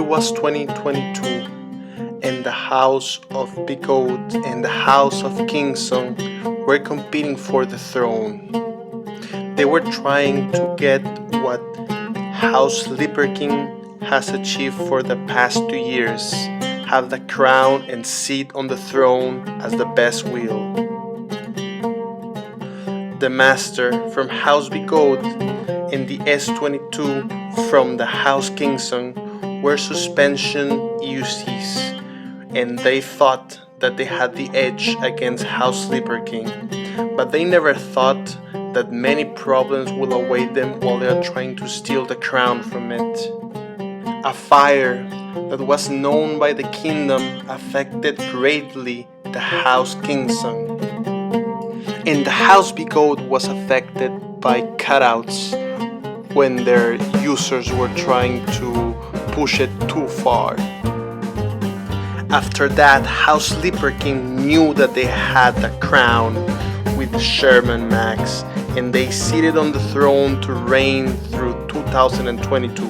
was 2022 and the house of Begode and the house of Kingsong were competing for the throne. They were trying to get what House King has achieved for the past 2 years, have the crown and seat on the throne as the best wheel. The Master from House Begode and the S22 from the House Kingsong were suspension EUCs, and they thought that they had the edge against House King, but they never thought that many problems will await them while they are trying to steal the crown from it. A fire that was known by the kingdom affected greatly the House Kingsong, and the House Begode was affected by cutouts when their users were trying to push it too far. After that, House King knew that they had the crown with Sherman MAX, and they seated on the throne to reign through 2022.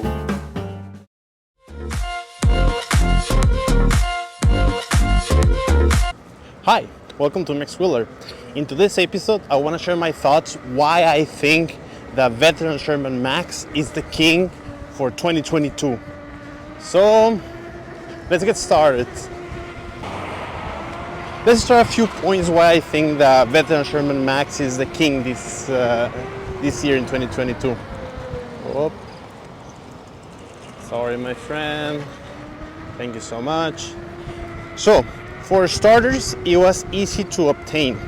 Hi, welcome to Max Wheeler. In today's episode, I want to share my thoughts why I think the veteran Sherman MAX is the king for 2022. So, let's get started. Let's start a few points why I think the veteran Sherman MAX is the king this year in 2022. Oh, sorry, my friend. Thank you so much. So, for starters, it was easy to obtain.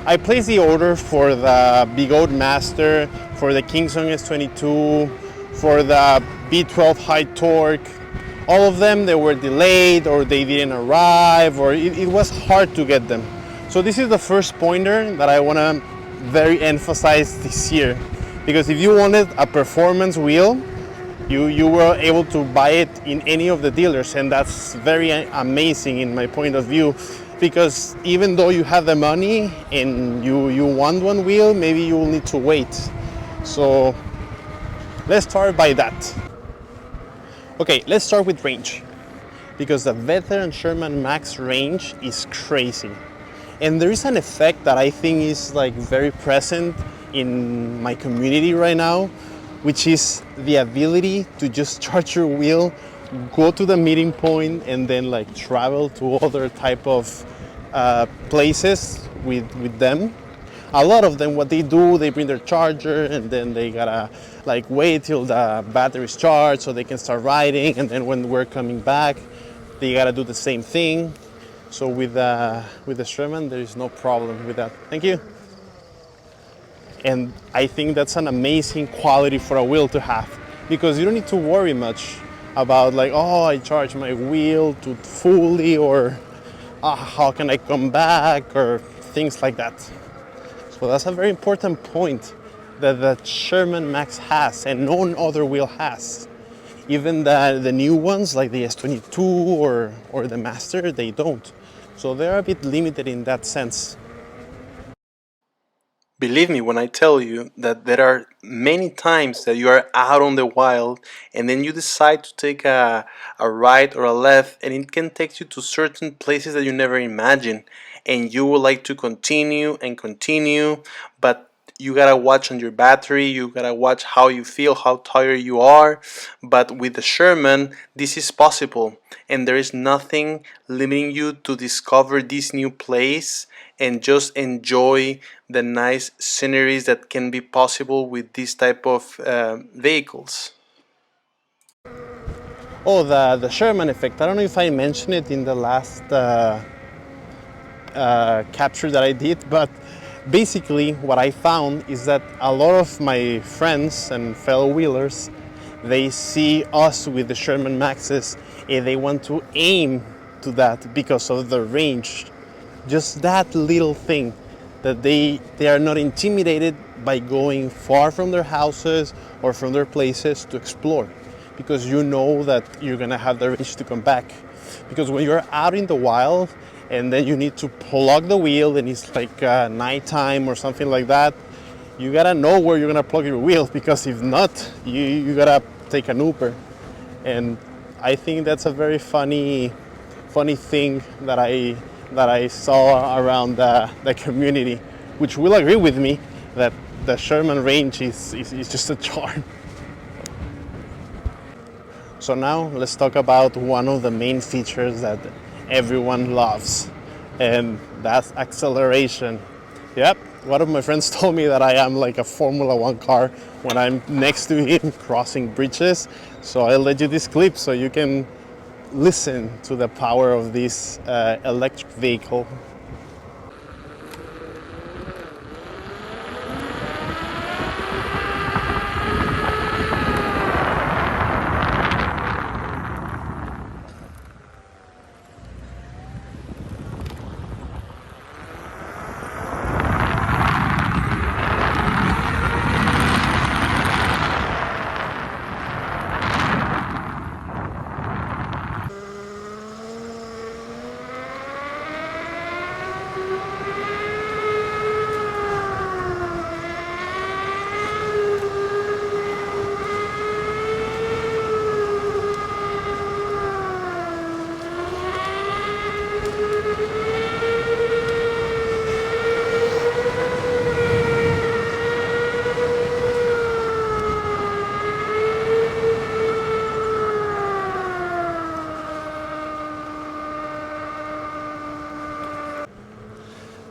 I placed the order for the Begode Master, for the Kingsong S22, for the V12 high torque. All of them, they were delayed or they didn't arrive, or it was hard to get them. So this is the first pointer that I want to very emphasize this year, because if you wanted a performance wheel, you were able to buy it in any of the dealers, and that's very amazing in my point of view, because even though you have the money and you want one wheel, maybe you will need to wait. So let's start by that. Okay, let's start with range, because the veteran Sherman MAX range is crazy, and there is an effect that I think is like very present in my community right now, which is the ability to just charge your wheel, go to the meeting point, and then like travel to other type of places with them. A lot of them, what they do, they bring their charger and then they gotta like wait till the battery is charged so they can start riding, and then when we're coming back, they gotta do the same thing. So with the Sherman, there is no problem with that. Thank you. And I think that's an amazing quality for a wheel to have, because you don't need to worry much about like, oh, I charge my wheel to fully, or how can I come back, or things like that. So that's a very important point that the Sherman MAX has and no other wheel has. Even the new ones like the S22 or the Master, they don't. So they're a bit limited in that sense. Believe me when I tell you that there are many times that you are out on the wild and then you decide to take a right or a left, and it can take you to certain places that you never imagined, and you would like to continue and continue, but you gotta watch on your battery, you gotta watch how you feel, how tired you are. But with the Sherman, this is possible, and there is nothing limiting you to discover this new place and just enjoy the nice sceneries that can be possible with this type of vehicles. Oh, the Sherman effect. I don't know if I mentioned it in the last capture that I did, but basically what I found is that a lot of my friends and fellow wheelers, they see us with the Sherman Maxes and they want to aim to that because of the range. Just that little thing, that they are not intimidated by going far from their houses or from their places to explore, because you know that you're gonna have the range to come back. Because when you're out in the wild and then you need to plug the wheel and it's like nighttime or something like that, you gotta know where you're gonna plug your wheel, because if not, you gotta take an Uber. And I think that's a very funny thing that I saw around the community, which will agree with me that the Sherman range is just a charm. So now let's talk about one of the main features that everyone loves, and that's acceleration. Yep, one of my friends told me that I am like a Formula One car when I'm next to him crossing bridges. So I'll let you this clip so you can listen to the power of this electric vehicle.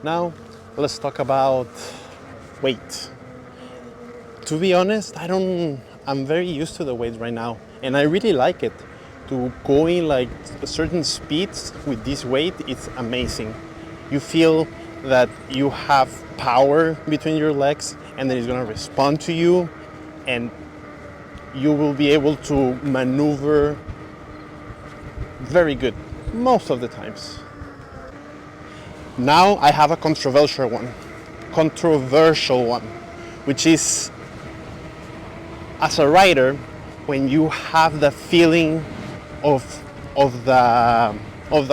Now let's talk about weight. To be honest, I'm very used to the weight right now, and I really like it. To going like certain speeds with this weight, it's amazing. You feel that you have power between your legs, and that it's gonna respond to you, and you will be able to maneuver very good most of the times. Now I have a controversial one, which is, as a rider, when you have the feeling of the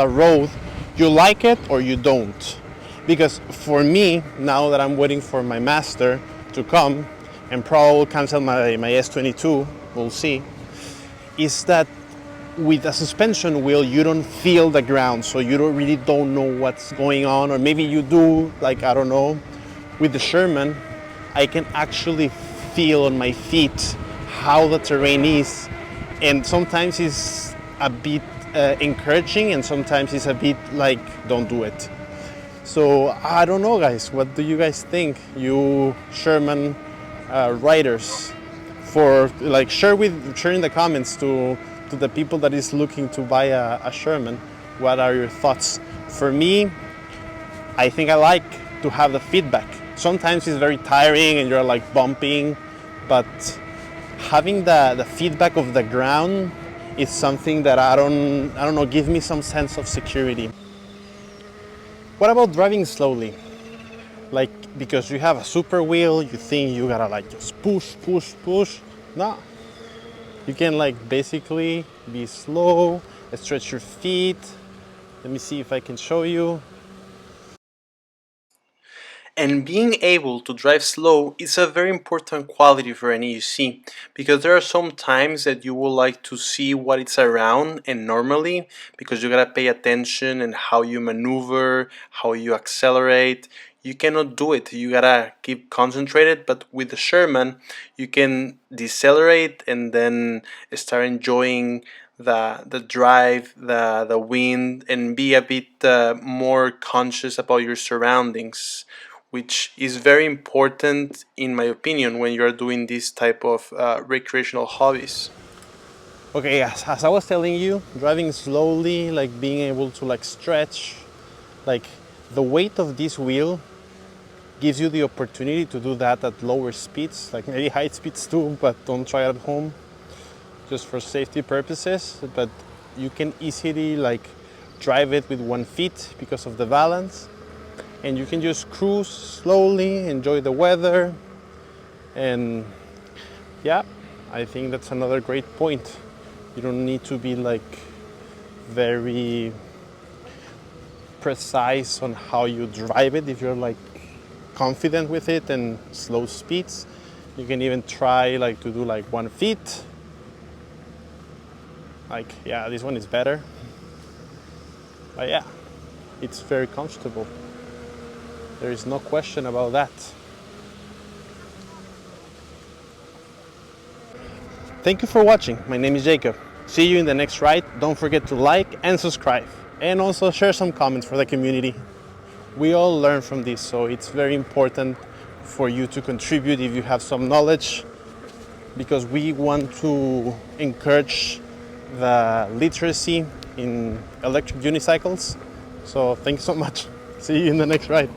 road, you like it or you don't. Because for me, now that I'm waiting for my master to come, and probably will cancel my S22, we'll see, is that with a suspension wheel you don't feel the ground, so you don't know what's going on, or maybe you do, like, I don't know. With the Sherman, I can actually feel on my feet how the terrain is, and sometimes it's a bit encouraging, and sometimes it's a bit like, don't do it. So I don't know, guys, what do you guys think, you Sherman riders? For like, share in the comments to the people that is looking to buy a Sherman. What are your thoughts? For me, I think I like to have the feedback. Sometimes it's very tiring and you're like bumping, but having the feedback of the ground is something that I don't know, give me some sense of security. What about driving slowly? Like, because you have a super wheel, you think you gotta like just push. No. You can like basically be slow, stretch your feet. Let me see if I can show you. And being able to drive slow is a very important quality for an EUC, because there are some times that you will like to see what it's around, and normally, because you gotta pay attention and how you maneuver, how you accelerate, you cannot do it. You gotta keep concentrated. But with the Sherman, you can decelerate and then start enjoying the drive, the wind, and be a bit more conscious about your surroundings, which is very important, in my opinion, when you're doing this type of recreational hobbies. Okay, as I was telling you, driving slowly, like being able to like stretch, like the weight of this wheel gives you the opportunity to do that at lower speeds, like maybe high speeds too, but don't try it at home, just for safety purposes. But you can easily like drive it with 1 foot because of the balance, and you can just cruise slowly, enjoy the weather, and yeah, I think that's another great point. You don't need to be like very precise on how you drive it. If you're like confident with it and slow speeds, you can even try like to do like 1 foot. Like, yeah, this one is better. But yeah, it's very comfortable. There is no question about that. Thank you for watching. My name is Jacob. See you in the next ride. Don't forget to like and subscribe. And also share some comments for the community. We all learn from this, so it's very important for you to contribute if you have some knowledge, because we want to encourage the literacy in electric unicycles. So thanks so much. See you in the next ride.